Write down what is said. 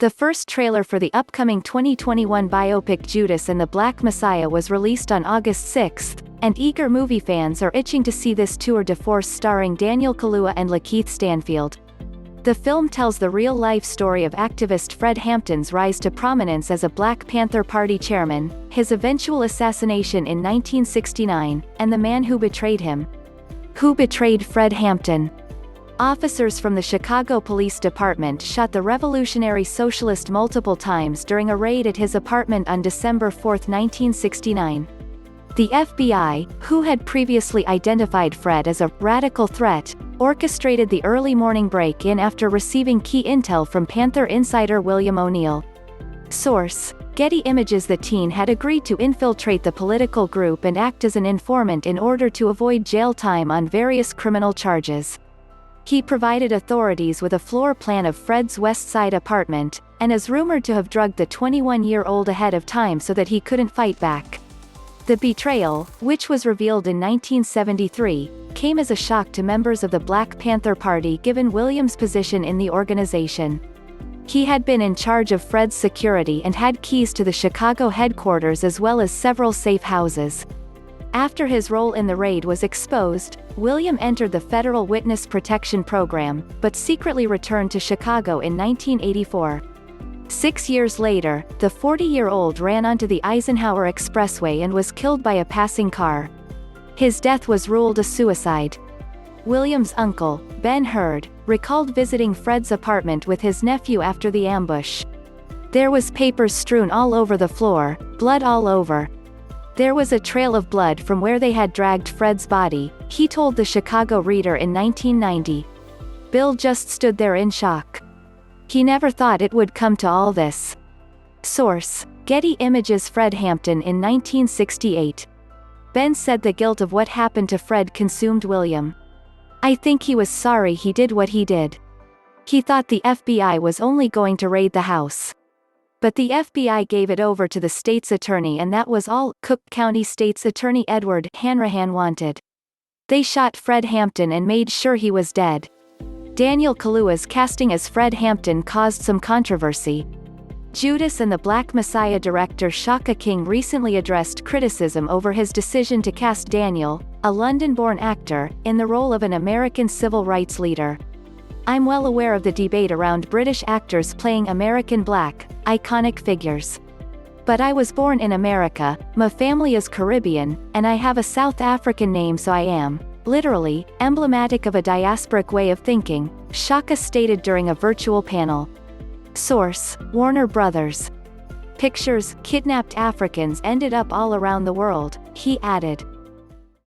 The first trailer for the upcoming 2021 biopic Judas and the Black Messiah was released on August 6, and eager movie fans are itching to see this tour de force starring Daniel Kaluuya and Lakeith Stanfield. The film tells the real-life story of activist Fred Hampton's rise to prominence as a Black Panther Party chairman, his eventual assassination in 1969, and the man who betrayed him. Who betrayed Fred Hampton? Officers from the Chicago Police Department shot the revolutionary socialist multiple times during a raid at his apartment on December 4, 1969. The FBI, who had previously identified Fred as a radical threat, orchestrated the early morning break-in after receiving key intel from Panther insider William O'Neill. Source: Getty Images. The teen had agreed to infiltrate the political group and act as an informant in order to avoid jail time on various criminal charges. He provided authorities with a floor plan of Fred's West Side apartment, and is rumored to have drugged the 21-year-old ahead of time so that he couldn't fight back. The betrayal, which was revealed in 1973, came as a shock to members of the Black Panther Party given Williams' position in the organization. He had been in charge of Fred's security and had keys to the Chicago headquarters as well as several safe houses. After his role in the raid was exposed, William entered the Federal Witness Protection Program, but secretly returned to Chicago in 1984. 6 years later, the 40-year-old ran onto the Eisenhower Expressway and was killed by a passing car. His death was ruled a suicide. William's uncle, Ben Hurd, recalled visiting Fred's apartment with his nephew after the ambush. There was papers strewn all over the floor, blood all over. There was a trail of blood from where they had dragged Fred's body, he told the Chicago Reader in 1990. Bill just stood there in shock. He never thought it would come to all this. Source: Getty ImagesFred Hampton. In 1968, Ben said the guilt of what happened to Fred consumed William. I think he was sorry he did what he did. He thought the FBI was only going to raid the house. But the FBI gave it over to the state's attorney, and that was all Cook County State's Attorney Edward Hanrahan wanted. They shot Fred Hampton and made sure he was dead. Daniel Kaluuya's casting as Fred Hampton caused some controversy. Judas and the Black Messiah director Shaka King recently addressed criticism over his decision to cast Daniel, a London-born actor, in the role of an American civil rights leader. I'm well aware of the debate around British actors playing American Black, iconic figures. But I was born in America, my family is Caribbean, and I have a South African name, so I am, literally, emblematic of a diasporic way of thinking, Shaka stated during a virtual panel. Source: Warner Brothers. Pictures: kidnapped Africans ended up all around the world, he added.